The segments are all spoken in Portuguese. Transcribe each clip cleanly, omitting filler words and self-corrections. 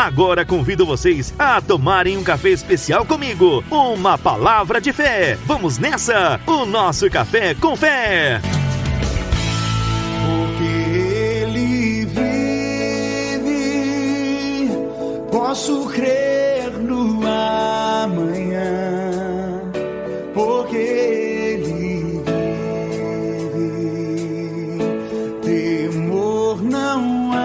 Agora convido vocês a tomarem um café especial comigo. Uma palavra de fé. Vamos nessa! O nosso Café com Fé. Porque Ele vive, posso crer no amanhã. Porque Ele vive, temor não há,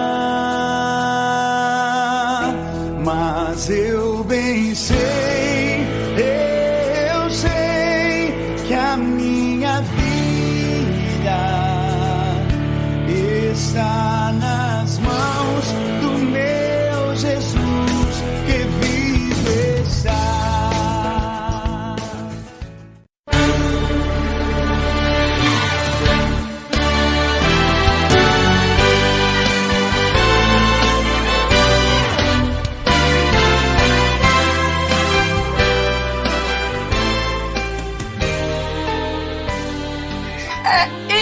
mas eu bem sei, eu sei que a minha vida está nas mãos do meu Jesus que vive está.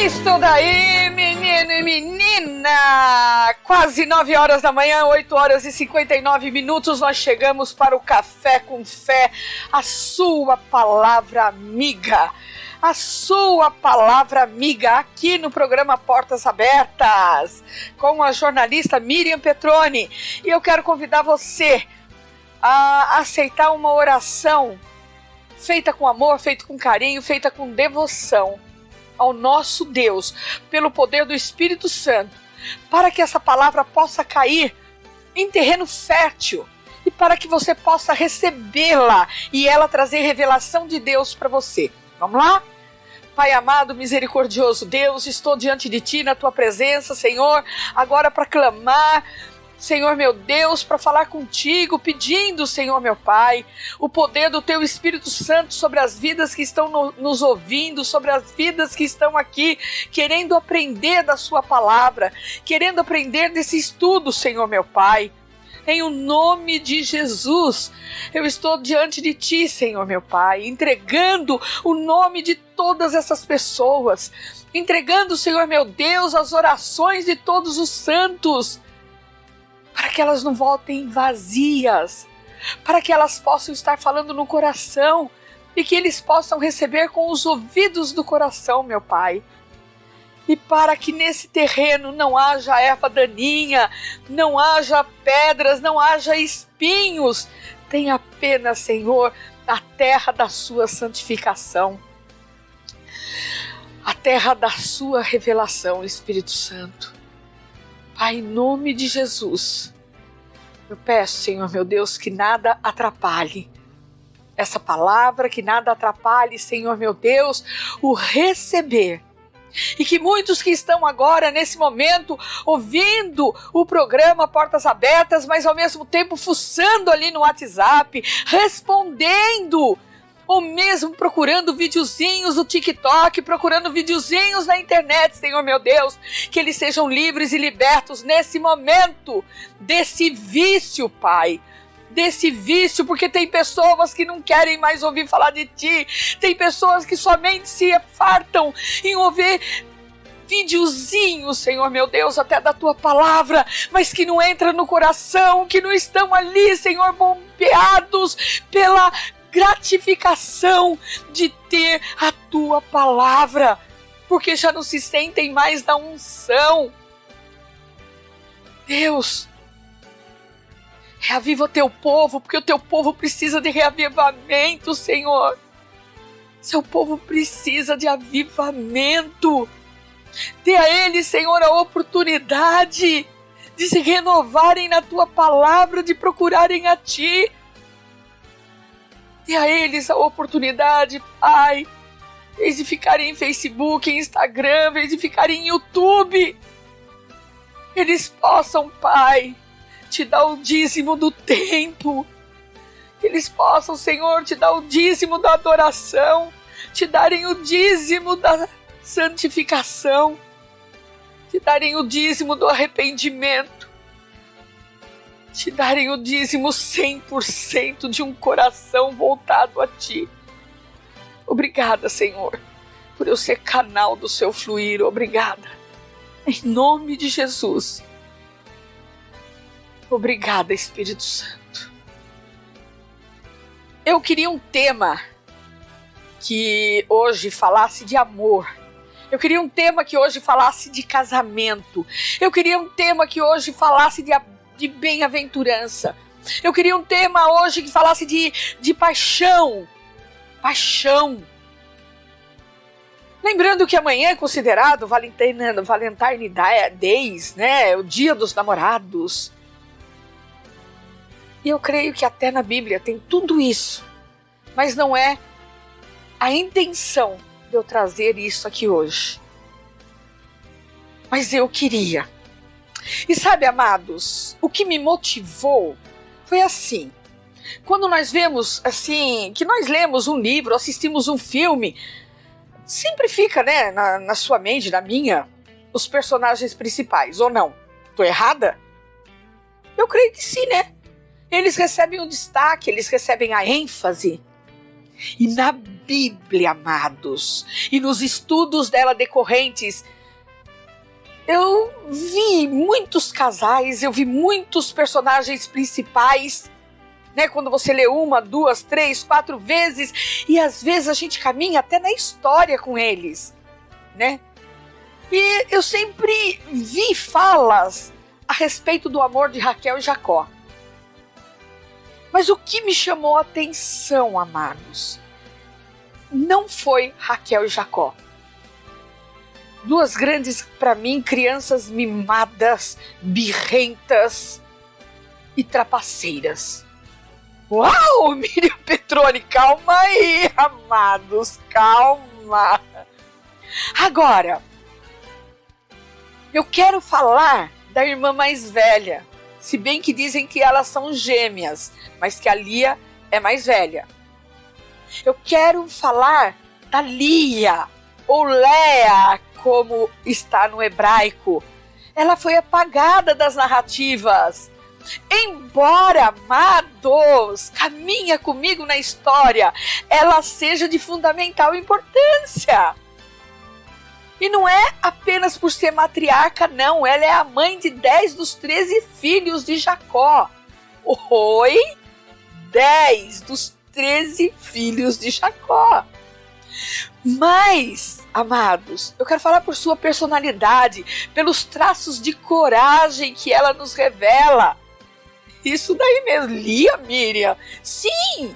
Isso daí, menino e menina! Quase 9 horas da manhã, 8 horas e 59 minutos, nós chegamos para o Café com Fé, a sua palavra amiga. A sua palavra amiga aqui no programa Portas Abertas, com a jornalista Miriam Petroni. E eu quero convidar você a aceitar uma oração feita com amor, feita com carinho, feita com devoção ao nosso Deus, pelo poder do Espírito Santo, para que essa palavra possa cair em terreno fértil e para que você possa recebê-la e ela trazer revelação de Deus para você. Vamos lá? Pai amado, misericordioso Deus, estou diante de Ti, na Tua presença, Senhor, agora para clamar, Senhor meu Deus, para falar contigo, pedindo, Senhor meu Pai, o poder do Teu Espírito Santo sobre as vidas que estão nos ouvindo, sobre as vidas que estão aqui, querendo aprender da Sua palavra, querendo aprender desse estudo, Senhor meu Pai. Em o nome de Jesus, eu estou diante de Ti, Senhor meu Pai, entregando o nome de todas essas pessoas, entregando, Senhor meu Deus, as orações de todos os santos, para que elas não voltem vazias, para que elas possam estar falando no coração e que eles possam receber com os ouvidos do coração, meu Pai. E para que nesse terreno não haja erva daninha, não haja pedras, não haja espinhos, tenha apenas, Senhor, a terra da Sua santificação, a terra da Sua revelação, Espírito Santo. Pai, em nome de Jesus, eu peço, Senhor meu Deus, que nada atrapalhe essa palavra, que nada atrapalhe, Senhor meu Deus, o receber. E que muitos que estão agora, nesse momento, ouvindo o programa Portas Abertas, mas ao mesmo tempo fuçando ali no WhatsApp, respondendo, ou mesmo procurando videozinhos no TikTok, procurando videozinhos na internet, Senhor meu Deus, que eles sejam livres e libertos nesse momento, desse vício, Pai, desse vício, porque tem pessoas que não querem mais ouvir falar de Ti, tem pessoas que somente se fartam em ouvir videozinhos, Senhor meu Deus, até da Tua palavra, mas que não entra no coração, que não estão ali, Senhor, bombeados pela gratificação de ter a Tua palavra, porque já não se sentem mais na unção. Deus, reaviva o Teu povo, porque o Teu povo precisa de reavivamento, Senhor. Seu povo precisa de avivamento. Dê a eles, Senhor, a oportunidade de se renovarem na Tua palavra, de procurarem a Ti. Dê a eles a oportunidade, Pai, em vez de ficarem em Facebook, em Instagram, em vez de ficarem em YouTube, eles possam, Pai, Te dar o dízimo do tempo, que eles possam, Senhor, Te dar o dízimo da adoração, Te darem o dízimo da santificação, Te darem o dízimo do arrependimento, Te darem o dízimo 100% de um coração voltado a Ti. Obrigada, Senhor, por eu ser canal do Seu fluir. Obrigada. Em nome de Jesus. Obrigada, Espírito Santo. Eu queria um tema que hoje falasse de amor. Eu queria um tema que hoje falasse de casamento. Eu queria um tema que hoje falasse de bem-aventurança. Eu queria um tema hoje que falasse de paixão. Paixão. Lembrando que amanhã é considerado Valentine Days, né? O Dia dos Namorados. E eu creio que até na Bíblia tem tudo isso. Mas não é a intenção de eu trazer isso aqui hoje. Mas eu queria. E sabe, amados, o que me motivou foi assim. Quando nós vemos, assim, que nós lemos um livro, assistimos um filme, sempre fica, né, na sua mente, na minha, os personagens principais, ou não? Tô errada? Eu creio que sim, né? Eles recebem o destaque, eles recebem a ênfase. E na Bíblia, amados, e nos estudos dela decorrentes, eu vi muitos casais, eu vi muitos personagens principais, né? Quando você lê 1, 2, 3, 4 vezes, e às vezes a gente caminha até na história com eles, né? E eu sempre vi falas a respeito do amor de Raquel e Jacó. Mas o que me chamou a atenção, amados, não foi Raquel e Jacó. Duas grandes, para mim, crianças mimadas, birrentas e trapaceiras. Uau, Miriam Petroni, calma aí, amados, calma. Agora, eu quero falar da irmã mais velha. Se bem que dizem que elas são gêmeas, mas que a Lia é mais velha. Eu quero falar da Lia, ou Léa, como está no hebraico. Ela foi apagada das narrativas. Embora, amados, caminha comigo na história, ela seja de fundamental importância. E não é apenas por ser matriarca, não. Ela é a mãe de 10 dos 13 filhos de Jacó. Oi? 10 dos 13 filhos de Jacó. Mas, amados, eu quero falar por sua personalidade, pelos traços de coragem que ela nos revela. Isso daí mesmo, Lia, Miriam. Sim,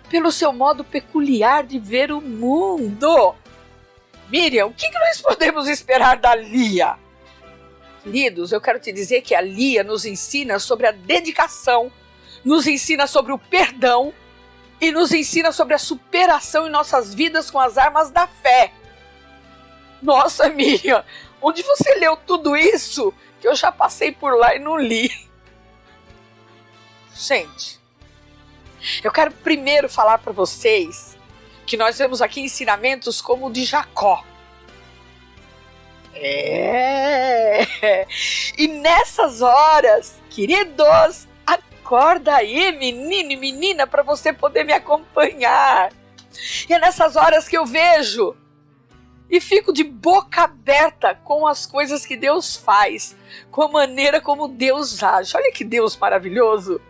pelo seu modo peculiar de ver o mundo. Miriam, o que nós podemos esperar da Lia? Queridos, eu quero te dizer que a Lia nos ensina sobre a dedicação, nos ensina sobre o perdão e nos ensina sobre a superação em nossas vidas com as armas da fé. Nossa, Miriam, onde você leu tudo isso que eu já passei por lá e não li? Gente, eu quero primeiro falar para vocês que nós vemos aqui ensinamentos como o de Jacó. E nessas horas, queridos, acorda aí, menino e menina, para você poder me acompanhar. E é nessas horas que eu vejo e fico de boca aberta com as coisas que Deus faz, com a maneira como Deus age. Olha que Deus maravilhoso.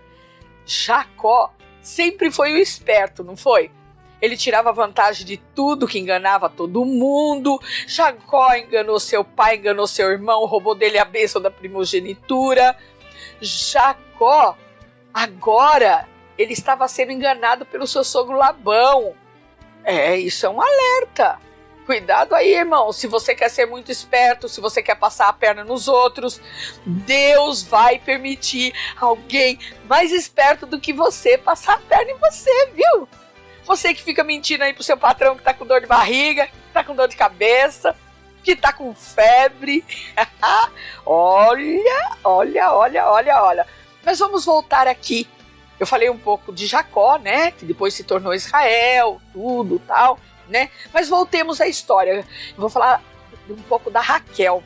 Jacó sempre foi o esperto, não foi? Ele tirava vantagem de tudo, que enganava todo mundo. Jacó enganou seu pai, enganou seu irmão, roubou dele a bênção da primogenitura. Jacó, agora, ele estava sendo enganado pelo seu sogro Labão. Isso é um alerta. Cuidado aí, irmão. Se você quer ser muito esperto, se você quer passar a perna nos outros, Deus vai permitir alguém mais esperto do que você passar a perna em você, viu? Você que fica mentindo aí pro seu patrão que tá com dor de barriga, que tá com dor de cabeça, que tá com febre. Olha. Mas vamos voltar aqui. Eu falei um pouco de Jacó, né? Que depois se tornou Israel, tudo tal, né? Mas voltemos à história. Eu vou falar um pouco da Raquel.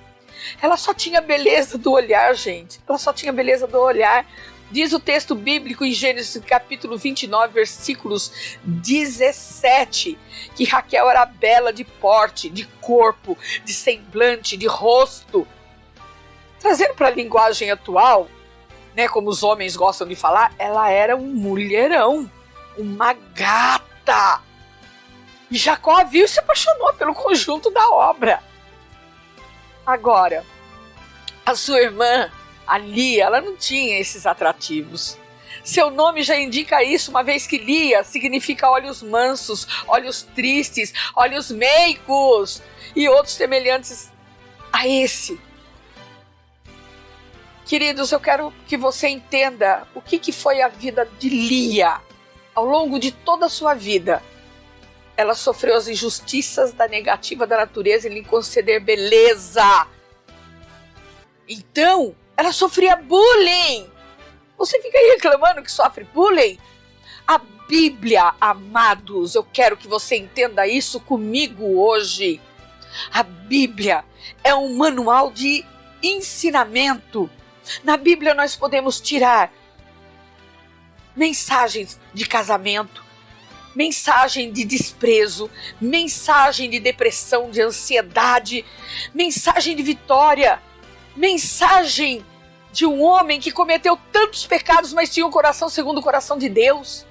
Ela só tinha beleza do olhar, gente. Ela só tinha beleza do olhar. Diz o texto bíblico em Gênesis capítulo 29, versículos 17, que Raquel era bela de porte, de corpo, de semblante, de rosto. Trazendo para a linguagem atual, né, como os homens gostam de falar, ela era um mulherão, uma gata. E Jacó viu e se apaixonou pelo conjunto da obra. Agora, a sua irmã, a Lia, ela não tinha esses atrativos. Seu nome já indica isso, uma vez que Lia significa olhos mansos, olhos tristes, olhos meigos e outros semelhantes a esse. Queridos, eu quero que você entenda o que foi a vida de Lia. Ao longo de toda a sua vida, ela sofreu as injustiças da negativa da natureza em lhe conceder beleza. Então, ela sofria bullying. Você fica aí reclamando que sofre bullying? A Bíblia, amados, eu quero que você entenda isso comigo hoje. A Bíblia é um manual de ensinamento. Na Bíblia nós podemos tirar mensagens de casamento, mensagem de desprezo, mensagem de depressão, de ansiedade, mensagem de vitória, mensagem de um homem que cometeu tantos pecados, mas tinha um coração segundo o coração de Deus.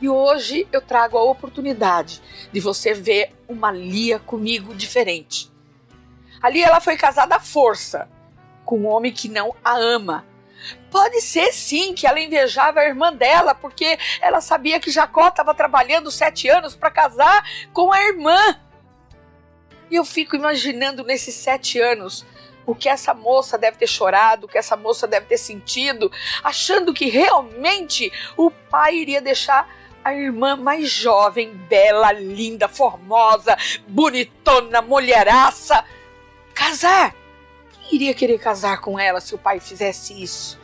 E hoje eu trago a oportunidade de você ver uma Lia comigo diferente. A Lia, ela foi casada à força com um homem que não a ama. Pode ser sim que ela invejava a irmã dela, porque ela sabia que Jacó estava trabalhando 7 anos para casar com a irmã. E eu fico imaginando nesses 7 anos o que essa moça deve ter chorado, o que essa moça deve ter sentido, achando que realmente o pai iria deixar a irmã mais jovem, bela, linda, formosa, bonitona, mulheraça, casar. Quem iria querer casar com ela se o pai fizesse isso?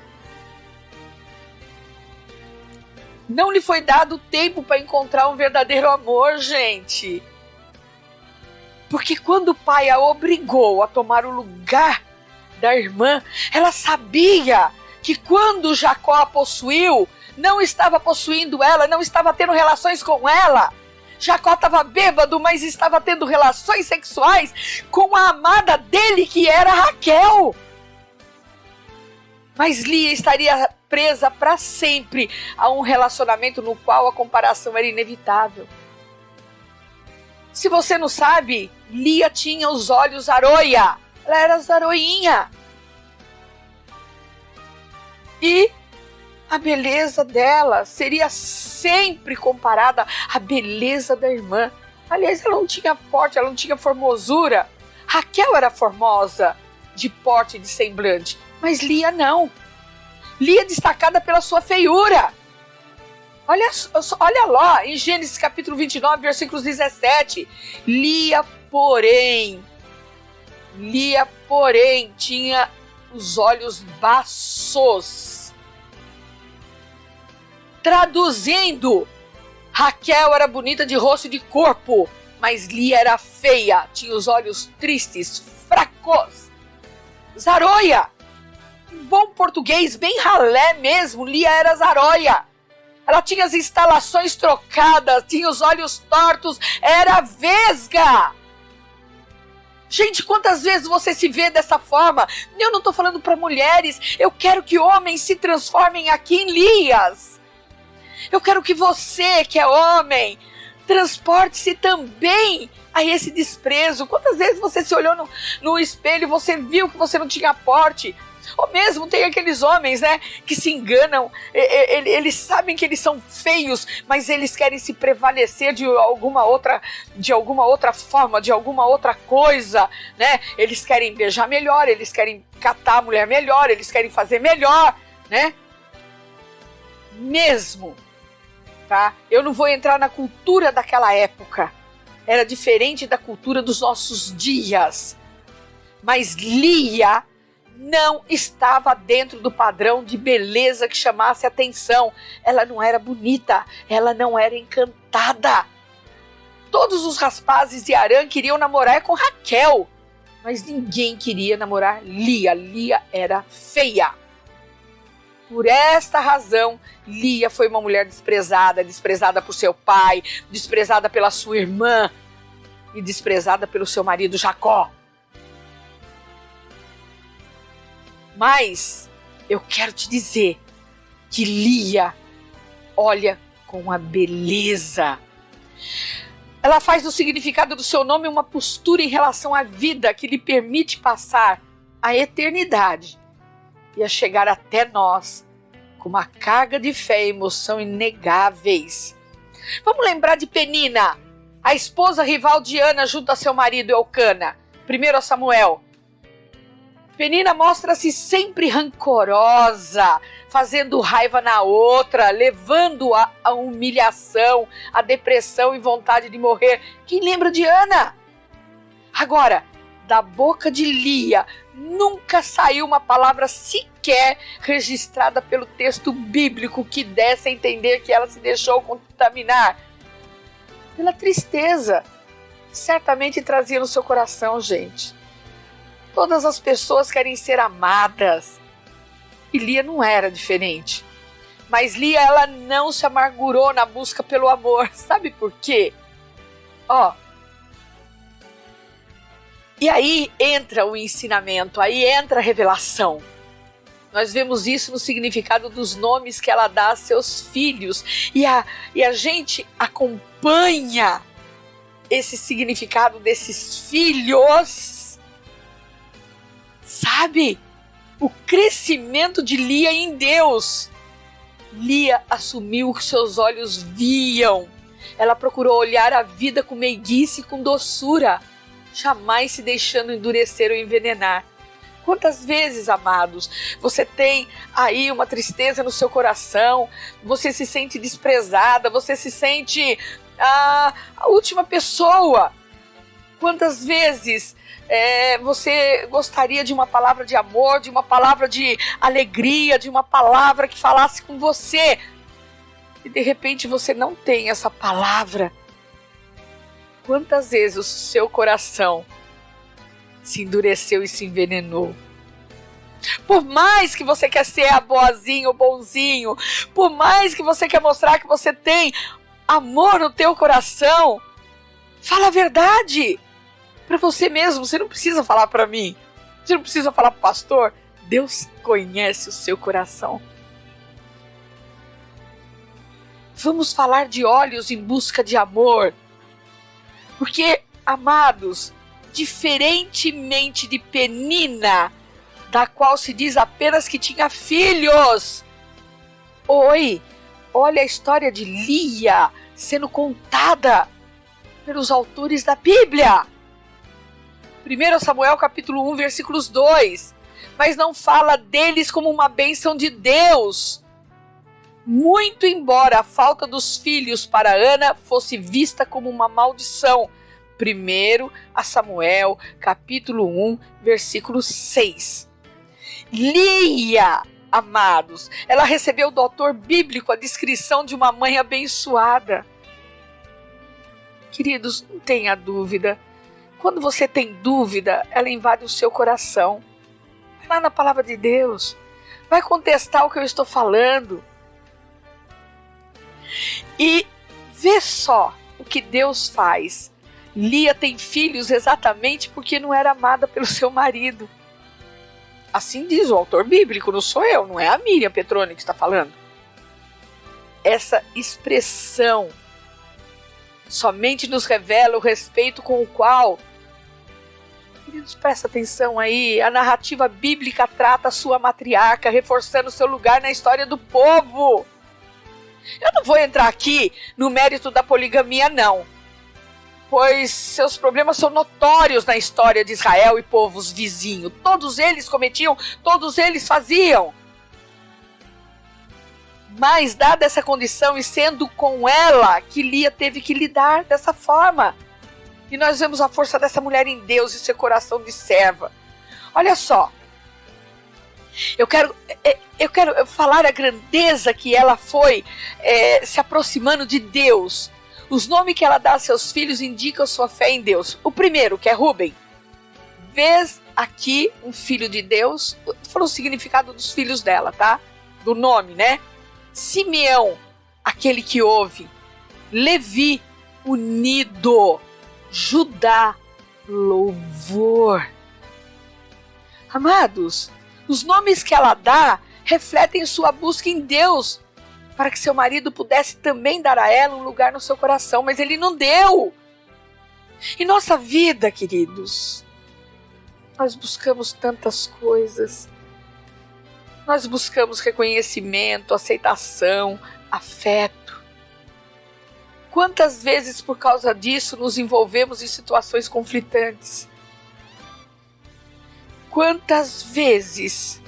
Não lhe foi dado tempo para encontrar um verdadeiro amor, gente. Porque quando o pai a obrigou a tomar o lugar da irmã, ela sabia que quando Jacó a possuiu, não estava possuindo ela, não estava tendo relações com ela. Jacó estava bêbado, mas estava tendo relações sexuais com a amada dele, que era Raquel. Mas Lia estaria presa para sempre a um relacionamento no qual a comparação era inevitável. Se você não sabe, Lia tinha os olhos aroia. Ela era zaroinha. E a beleza dela seria sempre comparada à beleza da irmã. Aliás, ela não tinha porte, ela não tinha formosura. Raquel era formosa, de porte e de semblante, mas Lia não. Lia destacada pela sua feiura. Olha lá, em Gênesis capítulo 29, versículos 17. Lia, porém, tinha os olhos baços. Traduzindo, Raquel era bonita de rosto e de corpo, mas Lia era feia, tinha os olhos tristes, fracos. Zaroia, em bom português, bem ralé mesmo, Lia era zaroia. Ela tinha as instalações trocadas, tinha os olhos tortos, era vesga. Gente, quantas vezes você se vê dessa forma? Eu não estou falando para mulheres, eu quero que homens se transformem aqui em Lias. Eu quero que você, que é homem, transporte-se também a esse desprezo. Quantas vezes você se olhou no espelho e você viu que você não tinha porte? Ou mesmo tem aqueles homens, né, que se enganam, eles sabem que eles são feios, mas eles querem se prevalecer de alguma outra forma, de alguma outra coisa, né? Eles querem beijar melhor, eles querem catar a mulher melhor, eles querem fazer melhor, né? Mesmo, tá? Eu não vou entrar na cultura daquela época, era diferente da cultura dos nossos dias, mas Lia não estava dentro do padrão de beleza que chamasse atenção. Ela não era bonita, ela não era encantada. Todos os rapazes de Harã queriam namorar com Raquel, mas ninguém queria namorar Lia. Lia era feia. Por esta razão, Lia foi uma mulher desprezada, desprezada por seu pai, desprezada pela sua irmã e desprezada pelo seu marido Jacó. Mas eu quero te dizer que Lia olha com a beleza. Ela faz do significado do seu nome uma postura em relação à vida que lhe permite passar a eternidade e a chegar até nós com uma carga de fé e emoção inegáveis. Vamos lembrar de Penina, a esposa rival de Ana junto a seu marido Elcana. 1 Samuel. Penina mostra-se sempre rancorosa, fazendo raiva na outra, levando-a à humilhação, à depressão e vontade de morrer. Quem lembra de Ana? Agora, da boca de Lia nunca saiu uma palavra sequer registrada pelo texto bíblico que desse a entender que ela se deixou contaminar pela tristeza que certamente trazia no seu coração, gente. Todas as pessoas querem ser amadas. E Lia não era diferente. Mas Lia, ela não se amargurou na busca pelo amor. Sabe por quê? E aí entra o ensinamento, aí entra a revelação. Nós vemos isso no significado dos nomes que ela dá a seus filhos. E a gente acompanha esse significado desses filhos. Sabe? O crescimento de Lia em Deus. Lia assumiu o que seus olhos viam. Ela procurou olhar a vida com meiguice e com doçura, jamais se deixando endurecer ou envenenar. Quantas vezes, amados, você tem aí uma tristeza no seu coração, você se sente desprezada, você se sente a última pessoa. Quantas vezes você gostaria de uma palavra de amor, de uma palavra de alegria, de uma palavra que falasse com você, e de repente você não tem essa palavra? Quantas vezes o seu coração se endureceu e se envenenou? Por mais que você quer ser a boazinha, o bonzinho, por mais que você quer mostrar que você tem amor no teu coração, fala a verdade para você mesmo. Você não precisa falar para mim, você não precisa falar para o pastor. Deus conhece o seu coração. Vamos falar de olhos em busca de amor. Porque, amados, diferentemente de Penina, da qual se diz apenas que tinha filhos, olha a história de Lia sendo contada pelos autores da Bíblia. 1 Samuel capítulo 1, versículos 2. Mas não fala deles como uma bênção de Deus, muito embora a falta dos filhos para Ana fosse vista como uma maldição. 1 Samuel, capítulo 1, versículo 6. Lia, amados, ela recebeu do autor bíblico a descrição de uma mãe abençoada. Queridos, não tenha dúvida. Quando você tem dúvida, ela invade o seu coração. Vai lá na palavra de Deus. Vai contestar o que eu estou falando. E vê só o que Deus faz. Lia tem filhos exatamente porque não era amada pelo seu marido. Assim diz o autor bíblico, não sou eu, não é a Miriam Petroni que está falando. Essa expressão somente nos revela o respeito com o qual, queridos, presta atenção aí, a narrativa bíblica trata a sua matriarca, reforçando seu lugar na história do povo. Eu não vou entrar aqui no mérito da poligamia, não, pois seus problemas são notórios na história de Israel e povos vizinhos. Todos eles cometiam, todos eles faziam. Mas, dada essa condição e sendo com ela que Lia teve que lidar dessa forma, e nós vemos a força dessa mulher em Deus e seu coração de serva. Olha só, eu quero falar a grandeza que ela foi se aproximando de Deus. Os nomes que ela dá a seus filhos indicam sua fé em Deus. O primeiro, que é Rúben. Vês aqui um filho de Deus. Falou o significado dos filhos dela, tá? Do nome, né? Simeão, aquele que ouve. Levi, unido. Judá, louvor. Amados, Os nomes que ela dá refletem sua busca em Deus, para que seu marido pudesse também dar a ela um lugar no seu coração, mas ele não deu. Em nossa vida, queridos, nós buscamos tantas coisas. Nós buscamos reconhecimento, aceitação, afeto. Quantas vezes por causa disso nos envolvemos em situações conflitantes? Quantas vezes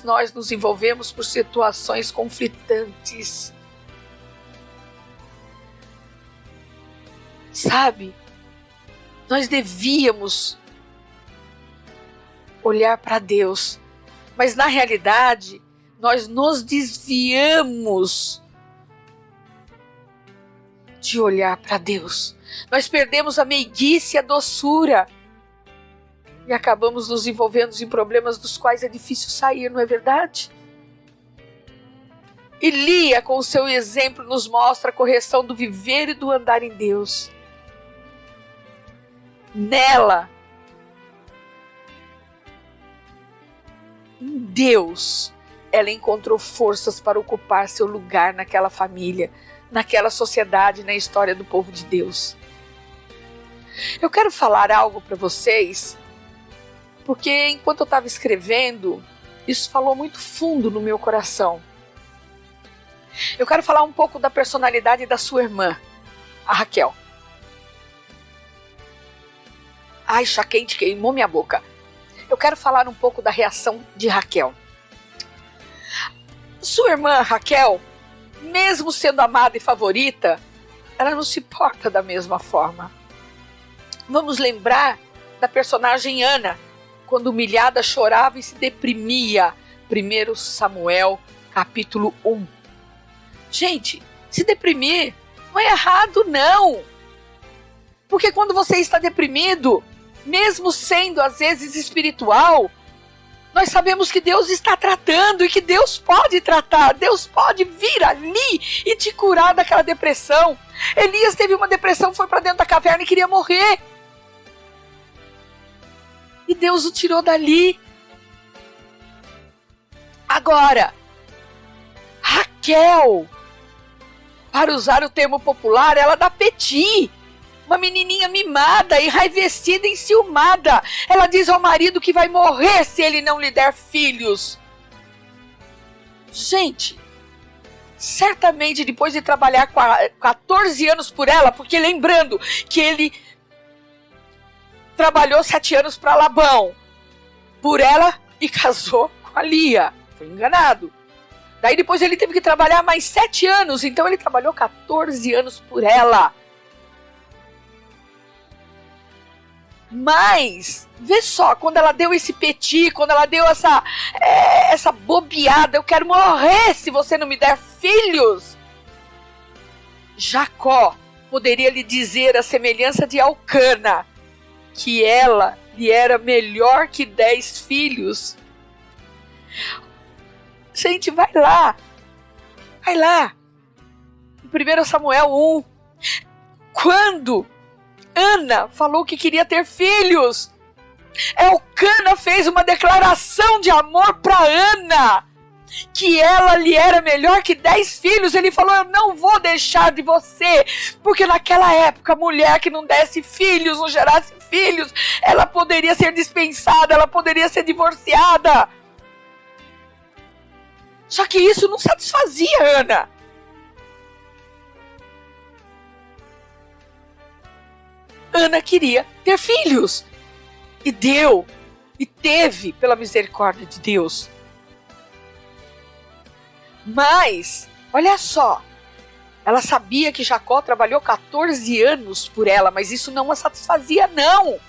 nós nos envolvemos por situações conflitantes? Sabe, nós devíamos olhar para Deus, mas na realidade nós nos desviamos de olhar para Deus. Nós perdemos a meiguice e a doçura e acabamos nos envolvendo em problemas dos quais é difícil sair, não é verdade? Elia, com o seu exemplo, nos mostra a correção do viver e do andar em Deus. Nela, em Deus, ela encontrou forças para ocupar seu lugar naquela família, naquela sociedade, na história do povo de Deus. Eu quero falar algo para vocês, porque enquanto eu estava escrevendo, isso falou muito fundo no meu coração. Eu quero falar um pouco da personalidade da sua irmã, a Raquel. Ai, chá quente, queimou minha boca. Eu quero falar um pouco da reação de Raquel. Sua irmã Raquel, mesmo sendo amada e favorita, ela não se porta da mesma forma. Vamos lembrar da personagem Ana, quando humilhada chorava e se deprimia. 1 Samuel, capítulo 1. Gente, se deprimir não é errado, não. Porque quando você está deprimido, mesmo sendo às vezes espiritual, nós sabemos que Deus está tratando e que Deus pode tratar. Deus pode vir ali e te curar daquela depressão. Elias teve uma depressão, foi para dentro da caverna e queria morrer. E Deus o tirou dali. Agora, Raquel, para usar o termo popular, ela dá peti. Uma menininha mimada, enraivecida, enciumada. Ela diz ao marido que vai morrer se ele não lhe der filhos. Gente, certamente depois de trabalhar 14 anos por ela, porque lembrando que ele trabalhou 7 anos para Labão por ela e casou com a Lia. Foi enganado. Daí depois ele teve que trabalhar mais 7 anos, então ele trabalhou 14 anos por ela. Mas, vê só, quando ela deu esse peti, quando ela deu essa bobeada, eu quero morrer se você não me der filhos. Jacó poderia lhe dizer a semelhança de Elcana, que ela lhe era melhor que 10 filhos. Gente, vai lá. Em 1 Samuel 1, quando Ana falou que queria ter filhos, Elcana fez uma declaração de amor para Ana, que ela lhe era melhor que 10 filhos. Ele falou: eu não vou deixar de você, porque naquela época a mulher que não desse filhos, não gerasse filhos, ela poderia ser dispensada, ela poderia ser divorciada. Só que isso não satisfazia Ana. Ana queria ter filhos. E deu. E teve, pela misericórdia de Deus. Mas, olha só. Ela sabia que Jacó trabalhou 14 anos por ela, mas isso não a satisfazia, não.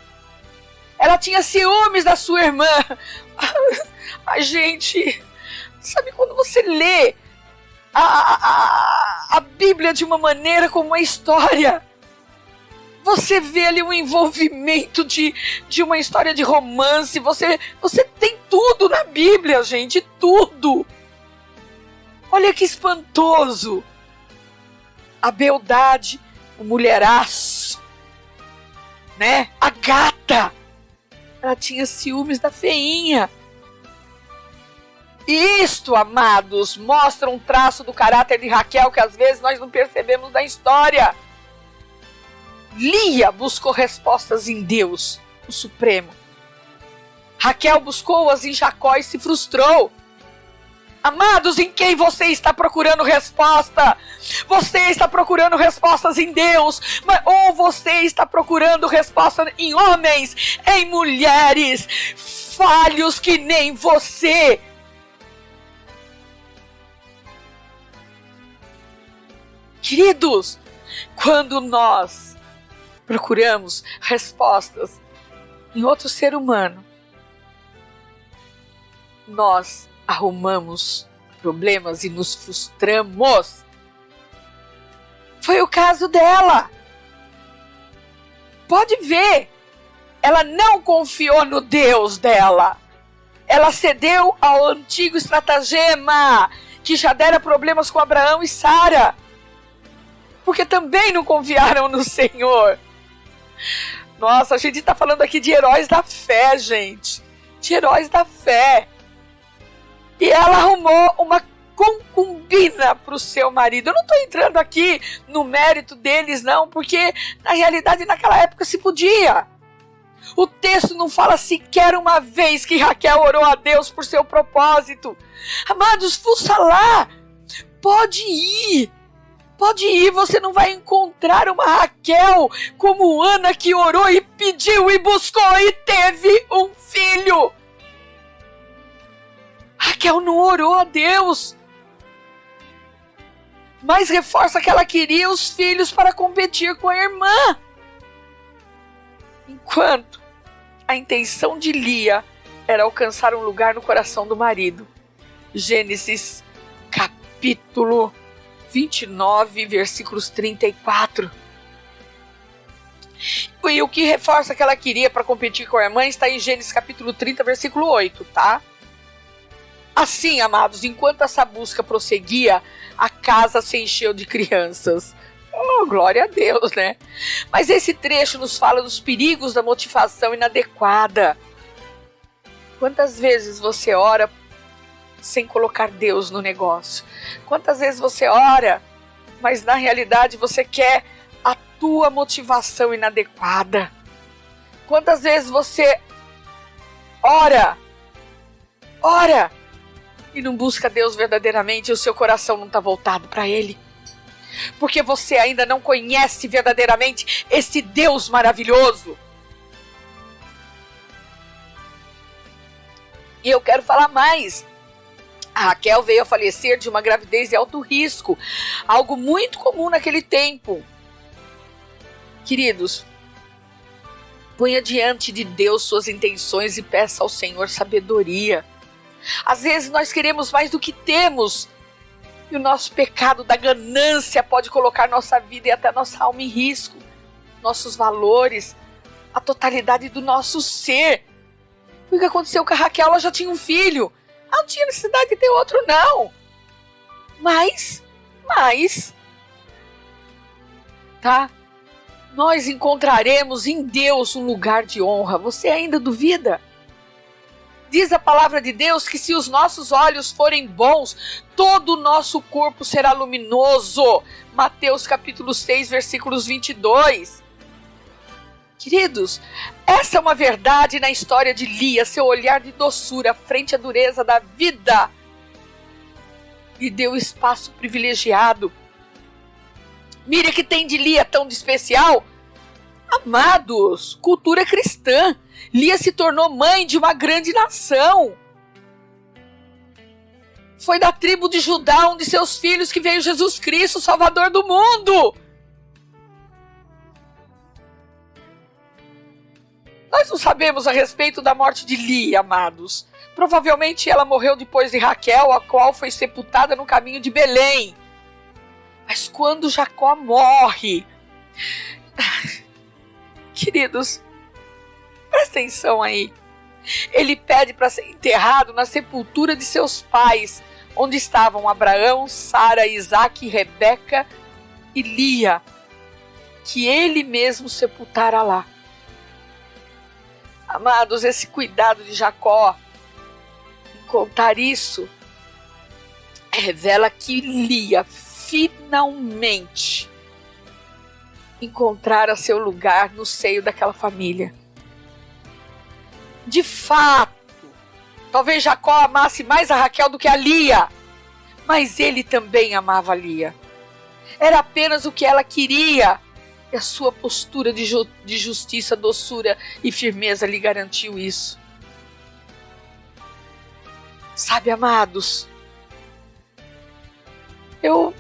Ela tinha ciúmes da sua irmã. Ai, gente, sabe quando você lê a Bíblia de uma maneira como uma história? Você vê ali um envolvimento de uma história de romance. Você tem tudo na Bíblia, gente, tudo. Olha que espantoso. A beldade, o mulheraço, né? A gata. Ela tinha ciúmes da feinha. E isto, amados, mostra um traço do caráter de Raquel que às vezes nós não percebemos da história. Lia buscou respostas em Deus, o Supremo. Raquel buscou-as em Jacó e se frustrou. Amados, em quem você está procurando resposta? Você está procurando respostas em Deus, ou você está procurando resposta em homens, em mulheres, falhos que nem você? Queridos, quando nós procuramos respostas em outro ser humano, nós arrumamos problemas e nos frustramos. Foi o caso dela. Pode ver, ela não confiou no Deus dela. Ela cedeu ao antigo estratagema que já dera problemas com Abraão e Sara, porque também não confiaram no Senhor. Nossa, a gente está falando aqui de heróis da fé, gente. De heróis da fé. E ela arrumou uma concubina para o seu marido. Eu não estou entrando aqui no mérito deles, não, porque na realidade naquela época se podia. O texto não fala sequer uma vez que Raquel orou a Deus por seu propósito. Amados, fuça lá. Pode ir. Pode ir, você não vai encontrar uma Raquel como Ana que orou e pediu e buscou e teve um filho. Raquel não orou a Deus, mas reforça que ela queria os filhos para competir com a irmã. Enquanto a intenção de Lia era alcançar um lugar no coração do marido. Gênesis capítulo 29, versículos 34. E o que reforça que ela queria para competir com a irmã está em Gênesis capítulo 30, versículo 8, tá? Assim, amados, enquanto essa busca prosseguia, a casa se encheu de crianças. Oh, glória a Deus, né? Mas esse trecho nos fala dos perigos da motivação inadequada. Quantas vezes você ora sem colocar Deus no negócio? Quantas vezes você ora, mas na realidade você quer a tua motivação inadequada? Quantas vezes você ora e não busca Deus verdadeiramente e o seu coração não está voltado para Ele? Porque você ainda não conhece verdadeiramente esse Deus maravilhoso. E eu quero falar mais. A Raquel veio a falecer de uma gravidez de alto risco, algo muito comum naquele tempo. Queridos, ponha diante de Deus suas intenções e peça ao Senhor sabedoria. Às vezes nós queremos mais do que temos, e o nosso pecado da ganância pode colocar nossa vida e até nossa alma em risco, nossos valores, a totalidade do nosso ser. O que aconteceu com a Raquel? Ela já tinha um filho. Ela não tinha necessidade de ter outro, não. Mas, tá? Nós encontraremos em Deus um lugar de honra. Você ainda duvida? Diz a palavra de Deus que se os nossos olhos forem bons, todo o nosso corpo será luminoso. Mateus capítulo 6, versículos 22. Queridos, essa é uma verdade na história de Lia, seu olhar de doçura frente à dureza da vida lhe deu espaço privilegiado. Mire que tem de Lia tão de especial. Amados, cultura cristã. Lia se tornou mãe de uma grande nação. Foi da tribo de Judá, um de seus filhos, que veio Jesus Cristo, Salvador do mundo. Nós não sabemos a respeito da morte de Lia, amados. Provavelmente ela morreu depois de Raquel, a qual foi sepultada no caminho de Belém. Mas quando Jacó morre... Queridos, presta atenção aí. Ele pede para ser enterrado na sepultura de seus pais, onde estavam Abraão, Sara, Isaque, Rebeca e Lia, que ele mesmo sepultara lá. Amados, esse cuidado de Jacó em contar isso revela que Lia finalmente encontrara seu lugar no seio daquela família. De fato, talvez Jacó amasse mais a Raquel do que a Lia, mas ele também amava a Lia. Era apenas o que ela queria, e a sua postura de justiça, doçura e firmeza lhe garantiu isso. Sabe, amados, eu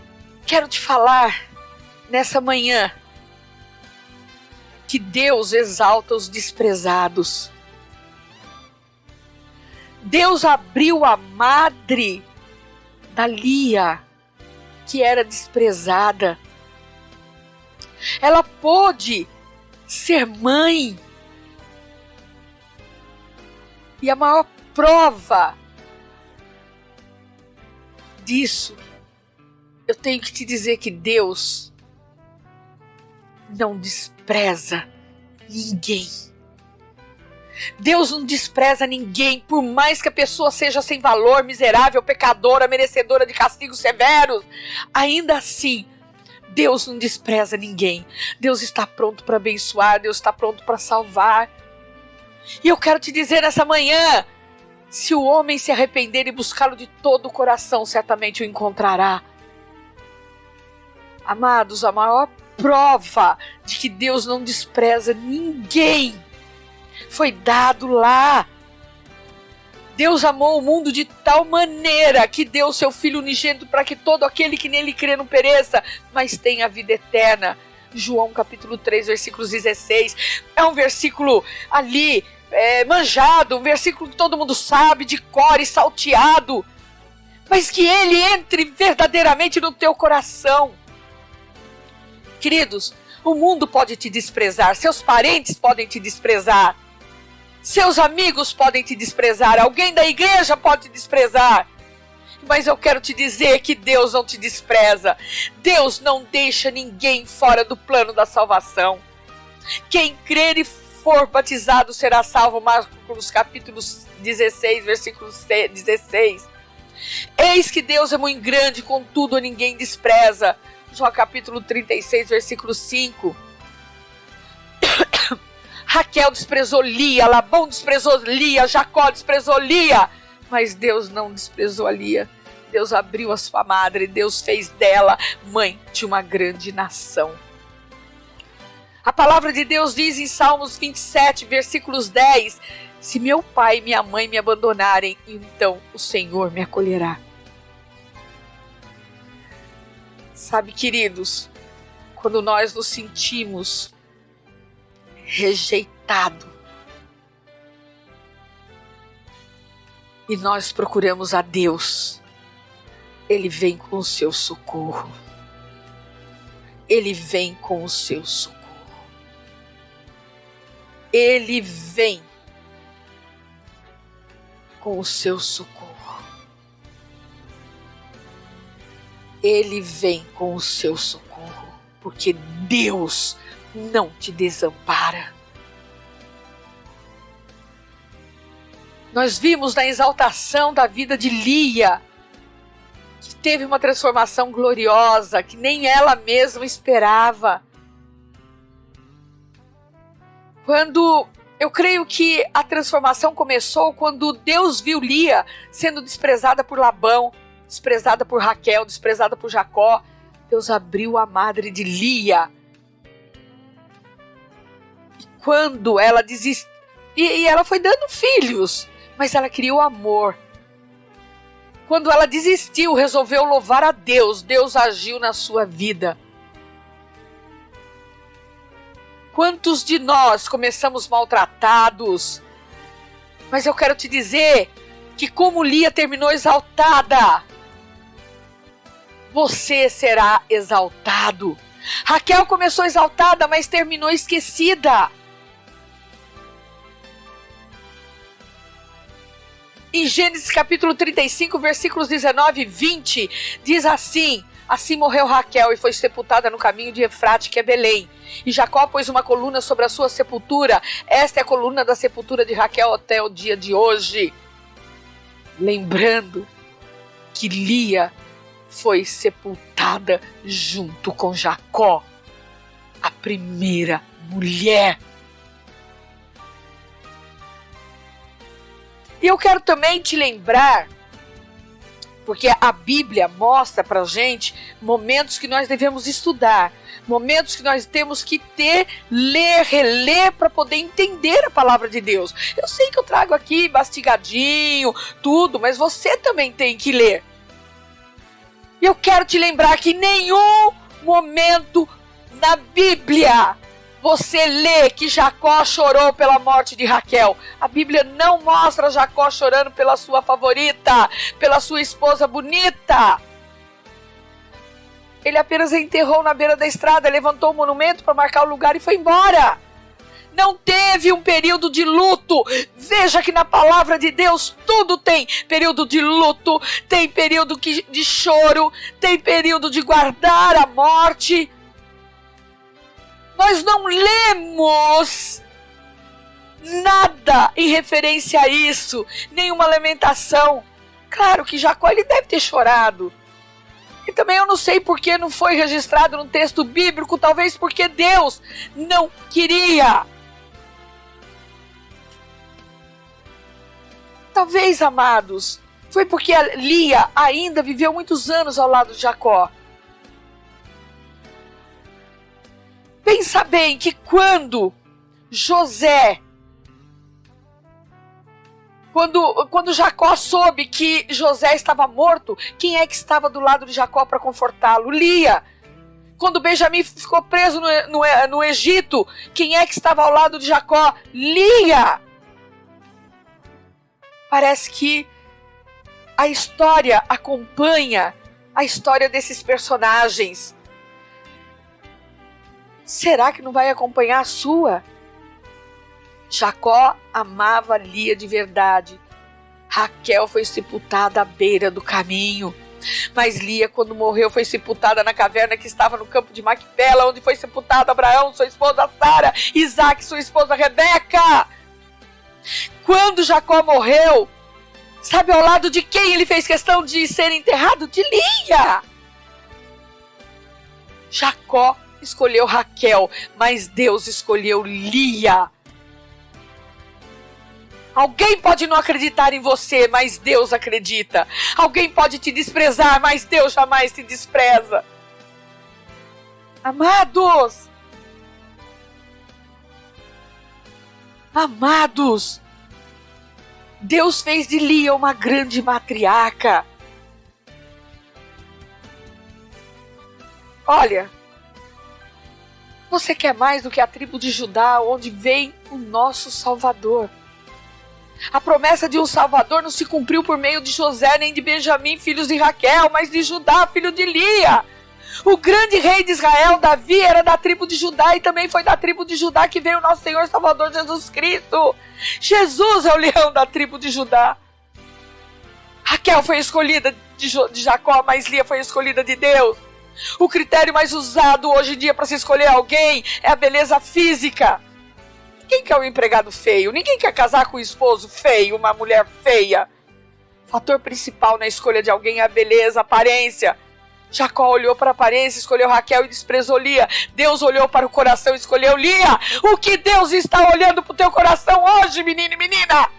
quero te falar nessa manhã que Deus exalta os desprezados. Deus abriu a madre da Lia, que era desprezada. Ela pôde ser mãe. E a maior prova disso, eu tenho que te dizer que Deus não despreza ninguém. Deus não despreza ninguém, por mais que a pessoa seja sem valor, miserável, pecadora, merecedora de castigos severos. Ainda assim, Deus não despreza ninguém. Deus está pronto para abençoar, Deus está pronto para salvar. E eu quero te dizer nessa manhã, se o homem se arrepender e buscá-lo de todo o coração, certamente o encontrará. Amados, a maior prova de que Deus não despreza ninguém foi dado lá. Deus amou o mundo de tal maneira que deu seu Filho unigênito para que todo aquele que nele crê não pereça, mas tenha a vida eterna. João capítulo 3, versículos 16. É um versículo ali manjado, um versículo que todo mundo sabe, de cor e salteado, mas que ele entre verdadeiramente no teu coração. Queridos, o mundo pode te desprezar, seus parentes podem te desprezar, seus amigos podem te desprezar, alguém da igreja pode te desprezar, mas eu quero te dizer que Deus não te despreza. Deus não deixa ninguém fora do plano da salvação. Quem crer e for batizado será salvo. Marcos capítulo 16, versículo 16. Eis que Deus é muito grande, contudo a ninguém despreza. João capítulo 36, versículo 5. Raquel desprezou Lia, Labão desprezou Lia, Jacó desprezou Lia, mas Deus não desprezou a Lia. Deus abriu a sua madre, Deus fez dela mãe de uma grande nação. A palavra de Deus diz em Salmos 27, versículos 10, se meu pai e minha mãe me abandonarem, então o Senhor me acolherá. Sabe, queridos, quando nós nos sentimos rejeitados e nós procuramos a Deus, Ele vem com o seu socorro. Ele vem com o seu socorro. Ele vem com o seu socorro. Ele vem com o seu socorro, porque Deus não te desampara. Nós vimos na exaltação da vida de Lia, que teve uma transformação gloriosa, que nem ela mesma esperava. Eu creio que a transformação começou quando Deus viu Lia sendo desprezada por Labão, desprezada por Raquel, desprezada por Jacó. Deus abriu a madre de Lia. E quando ela desistiu, e ela foi dando filhos, mas ela queria o amor. Quando ela desistiu, resolveu louvar a Deus, Deus agiu na sua vida. Quantos de nós começamos maltratados? Mas eu quero te dizer que como Lia terminou exaltada, você será exaltado. Raquel começou exaltada, mas terminou esquecida. Em Gênesis capítulo 35, versículos 19 e 20, diz assim: Assim morreu Raquel e foi sepultada no caminho de Efrate, que é Belém. E Jacó pôs uma coluna sobre a sua sepultura. Esta é a coluna da sepultura de Raquel até o dia de hoje. Lembrando que Lia foi sepultada junto com Jacó, a primeira mulher. E eu quero também te lembrar, porque a Bíblia mostra pra gente momentos que nós devemos estudar, momentos que nós temos que ler, reler para poder entender a palavra de Deus. Eu sei que eu trago aqui mastigadinho, tudo, mas você também tem que ler. E eu quero te lembrar que em nenhum momento na Bíblia você lê que Jacó chorou pela morte de Raquel. A Bíblia não mostra Jacó chorando pela sua favorita, pela sua esposa bonita. Ele apenas a enterrou na beira da estrada, levantou um monumento para marcar o lugar e foi embora. Não teve um período de luto. Veja que na palavra de Deus tudo tem período de luto, tem período de choro, tem período de guardar a morte. Nós não lemos nada em referência a isso, nenhuma lamentação. Claro que Jacó ele deve ter chorado. E também eu não sei por que não foi registrado no texto bíblico, talvez porque Deus não queria. Talvez, amados, foi porque a Lia ainda viveu muitos anos ao lado de Jacó. Pensa bem que quando Jacó soube que José estava morto, quem é que estava do lado de Jacó para confortá-lo? Lia. Quando Benjamim ficou preso no Egito, quem é que estava ao lado de Jacó? Lia. Parece que a história acompanha a história desses personagens. Será que não vai acompanhar a sua? Jacó amava Lia de verdade. Raquel foi sepultada à beira do caminho. Mas Lia, quando morreu, foi sepultada na caverna que estava no campo de Macpela, onde foi sepultado Abraão, sua esposa Sara, Isaac, sua esposa Rebeca. Quando Jacó morreu, sabe ao lado de quem ele fez questão de ser enterrado? De Lia. Jacó escolheu Raquel, mas Deus escolheu Lia. Alguém pode não acreditar em você, mas Deus acredita. Alguém pode te desprezar, mas Deus jamais te despreza. Amados, Deus fez de Lia uma grande matriarca. Olha, você quer mais do que a tribo de Judá, onde vem o nosso Salvador. A promessa de um Salvador não se cumpriu por meio de José nem de Benjamim, filhos de Raquel, mas de Judá, filho de Lia. O grande rei de Israel, Davi, era da tribo de Judá e também foi da tribo de Judá que veio o nosso Senhor Salvador Jesus Cristo. Jesus é o leão da tribo de Judá. Raquel foi escolhida de Jacó, mas Lia foi escolhida de Deus. O critério mais usado hoje em dia para se escolher alguém é a beleza física. Ninguém quer um empregado feio, ninguém quer casar com um esposo feio, uma mulher feia. O fator principal na escolha de alguém é a beleza, a aparência. Jacó olhou para a aparência, escolheu Raquel e desprezou Lia. Deus olhou para o coração e escolheu Lia. O que Deus está olhando para o teu coração hoje, menino e menina?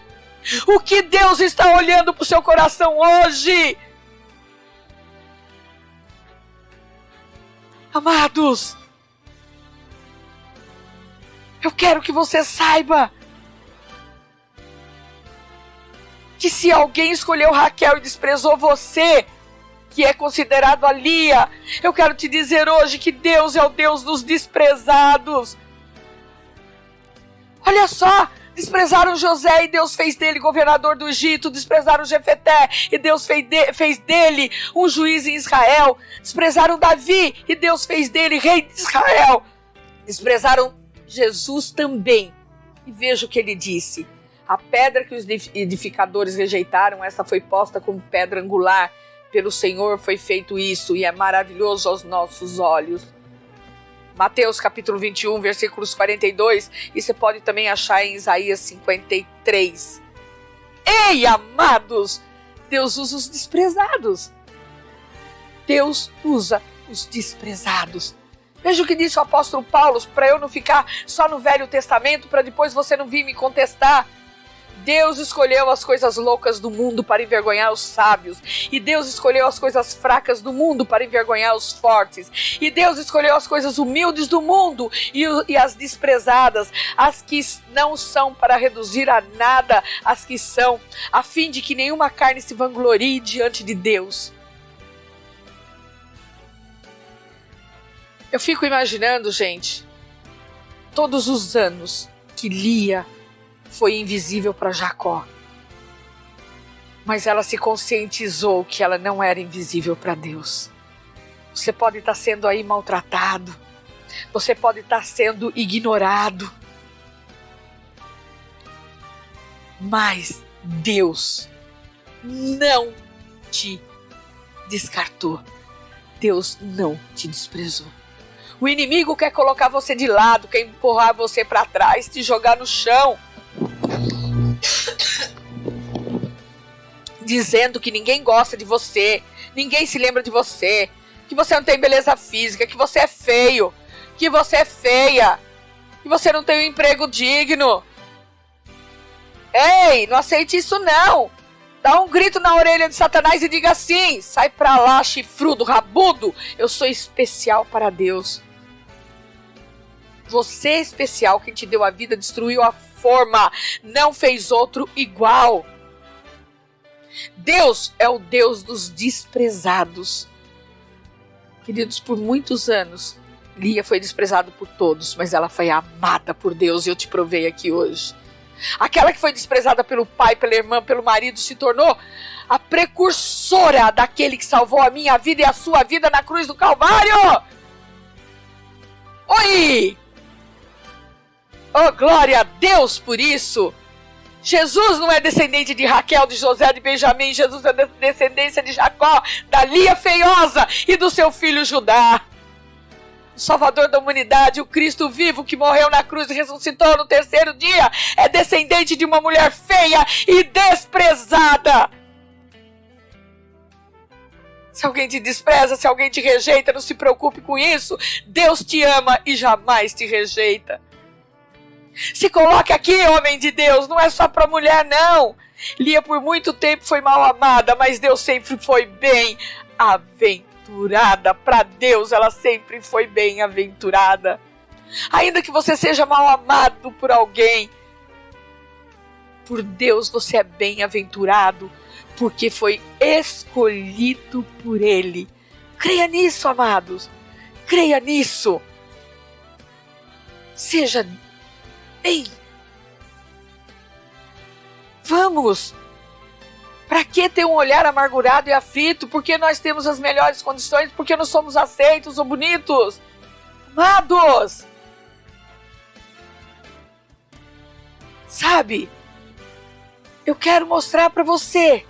O que Deus está olhando para o seu coração hoje? Amados, eu quero que você saiba que se alguém escolheu Raquel e desprezou você, que é considerado a Lia, eu quero te dizer hoje que Deus é o Deus dos desprezados. Olha só, desprezaram José e Deus fez dele governador do Egito, desprezaram Jefeté e Deus fez dele um juiz em Israel, desprezaram Davi e Deus fez dele rei de Israel, desprezaram Jesus também. E veja o que ele disse: a pedra que os edificadores rejeitaram, essa foi posta como pedra angular. Pelo Senhor foi feito isso e é maravilhoso aos nossos olhos. Mateus capítulo 21, versículos 42, e você pode também achar em Isaías 53. Ei, amados, Deus usa os desprezados. Deus usa os desprezados. Veja o que disse o apóstolo Paulo, para eu não ficar só no Velho Testamento, para depois você não vir me contestar. Deus escolheu as coisas loucas do mundo para envergonhar os sábios. E Deus escolheu as coisas fracas do mundo para envergonhar os fortes. E Deus escolheu as coisas humildes do mundo e as desprezadas, as que não são, para reduzir a nada as que são, a fim de que nenhuma carne se vanglorie diante de Deus. Eu fico imaginando, gente, todos os anos que Lia foi invisível para Jacó. Mas ela se conscientizou que ela não era invisível para Deus. Você pode estar sendo aí maltratado. Você pode estar sendo ignorado. Mas Deus não te descartou. Deus não te desprezou. O inimigo quer colocar você de lado, quer empurrar você para trás, te jogar no chão, dizendo que ninguém gosta de você, ninguém se lembra de você, que você não tem beleza física, que você é feio, que você é feia, que você não tem um emprego digno. Ei, não aceite isso não. Dá um grito na orelha de Satanás e diga assim: sai pra lá, chifrudo, rabudo, eu sou especial para Deus. Você é especial, quem te deu a vida destruiu a forma, não fez outro igual. Deus é o Deus dos desprezados. Queridos, por muitos anos, Lia foi desprezada por todos, mas ela foi amada por Deus e eu te provei aqui hoje. Aquela que foi desprezada pelo pai, pela irmã, pelo marido, se tornou a precursora daquele que salvou a minha vida e a sua vida na cruz do Calvário. Oi! Oh, glória a Deus por isso! Jesus não é descendente de Raquel, de José, de Benjamim. Jesus é descendência de Jacó, da Lia feiosa e do seu filho Judá. O Salvador da humanidade, o Cristo vivo que morreu na cruz e ressuscitou no terceiro dia, é descendente de uma mulher feia e desprezada. Se alguém te despreza, se alguém te rejeita, não se preocupe com isso. Deus te ama e jamais te rejeita. Se coloque aqui, homem de Deus, não é só para mulher, não. Lia por muito tempo foi mal amada, mas Deus sempre foi bem-aventurada. Para Deus, ela sempre foi bem-aventurada. Ainda que você seja mal amado por alguém, por Deus você é bem-aventurado, porque foi escolhido por Ele. Creia nisso, amados. Creia nisso. Seja... Ei! Vamos! Para que ter um olhar amargurado e aflito? Porque nós temos as melhores condições? Porque não somos aceitos ou bonitos? Amados! Sabe? Eu quero mostrar para você.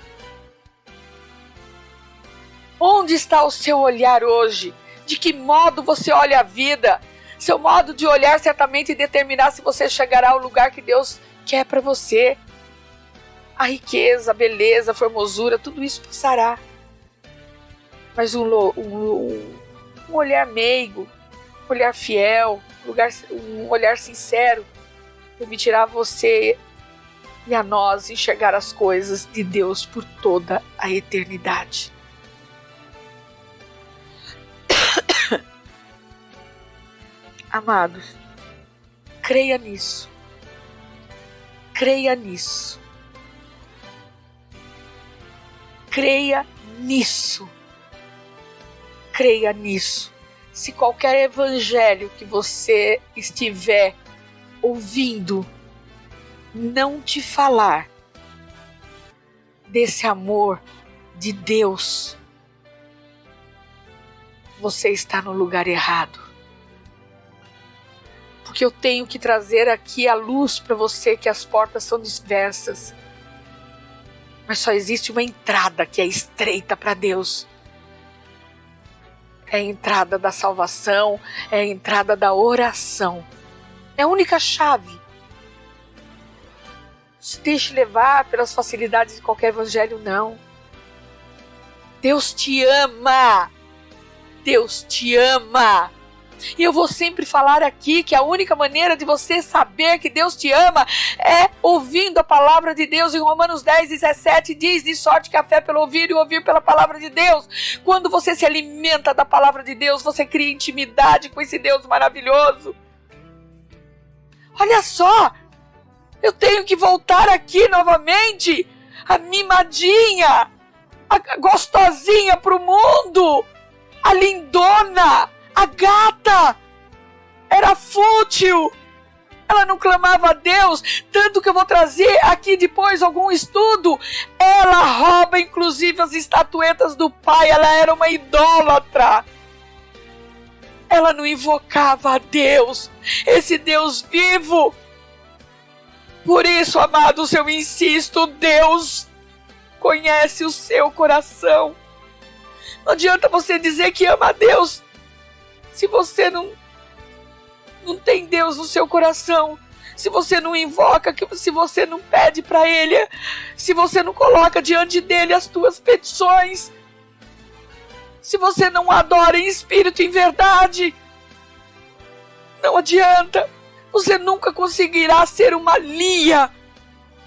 Onde está o seu olhar hoje? De que modo você olha a vida? Seu modo de olhar certamente determinar se você chegará ao lugar que Deus quer para você. A riqueza, a beleza, a formosura, tudo isso passará. Mas um olhar meigo, um olhar fiel, um olhar sincero, permitirá você e a nós enxergar as coisas de Deus por toda a eternidade. Amados, creia nisso. Creia nisso. Creia nisso. Creia nisso. Se qualquer evangelho que você estiver ouvindo não te falar desse amor de Deus, você está no lugar errado. Porque eu tenho que trazer aqui a luz para você que as portas são diversas. Mas só existe uma entrada que é estreita para Deus. É a entrada da salvação, é a entrada da oração. É a única chave. Não se deixe levar pelas facilidades de qualquer evangelho, não. Deus te ama. Deus te ama. E eu vou sempre falar aqui que a única maneira de você saber que Deus te ama é ouvindo a palavra de Deus. Em Romanos 10:17 diz: de sorte que a fé pelo ouvir e ouvir pela palavra de Deus. Quando você se alimenta da palavra de Deus, você cria intimidade com esse Deus maravilhoso. Olha só, eu tenho que voltar aqui novamente, a mimadinha, a gostosinha pro mundo, a lindona, a gata. Era fútil, ela não clamava a Deus, tanto que eu vou trazer aqui depois algum estudo. Ela rouba inclusive as estatuetas do pai, ela era uma idólatra. Ela não invocava a Deus, esse Deus vivo. Por isso, amados, eu insisto, Deus conhece o seu coração. Não adianta você dizer que ama a Deus se você não tem Deus no seu coração. Se você não invoca, se você não pede para Ele, se você não coloca diante dEle as tuas petições, se você não adora em espírito e em verdade, não adianta. Você nunca conseguirá ser uma Lia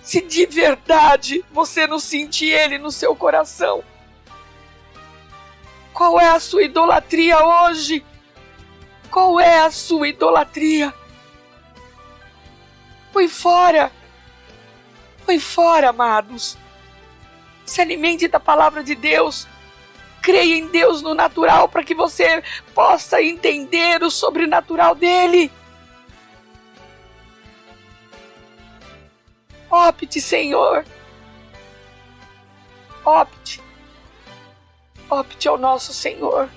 se de verdade você não sentir Ele no seu coração. Qual é a sua idolatria hoje? Qual é a sua idolatria? Põe fora, amados. Se alimente da palavra de Deus. Creia em Deus no natural para que você possa entender o sobrenatural dele. Opte, Senhor. Opte ao nosso Senhor.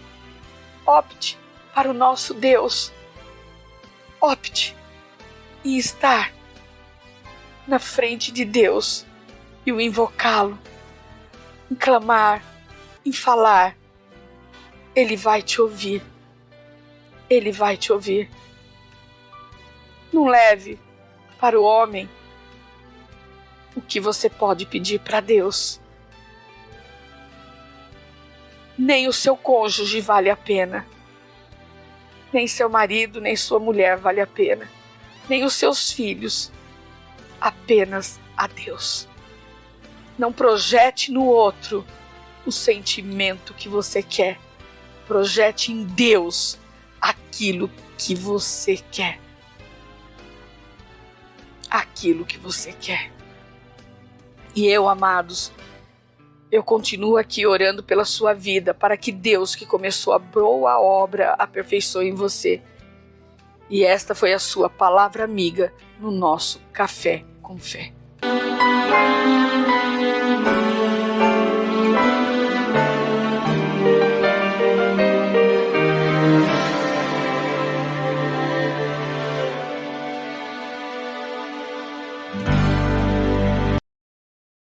Opte para o nosso Deus. Opte em estar na frente de Deus e o invocá-lo, em clamar, em falar. Ele vai te ouvir. Ele vai te ouvir. Não leve para o homem o que você pode pedir para Deus. Nem o seu cônjuge vale a pena. Nem seu marido, nem sua mulher vale a pena. Nem os seus filhos. Apenas a Deus. Não projete no outro o sentimento que você quer. Projete em Deus aquilo que você quer. Aquilo que você quer. E eu, amados, eu continuo aqui orando pela sua vida, para que Deus, que começou a boa obra, aperfeiçoe em você. E esta foi a sua palavra amiga no nosso Café com Fé.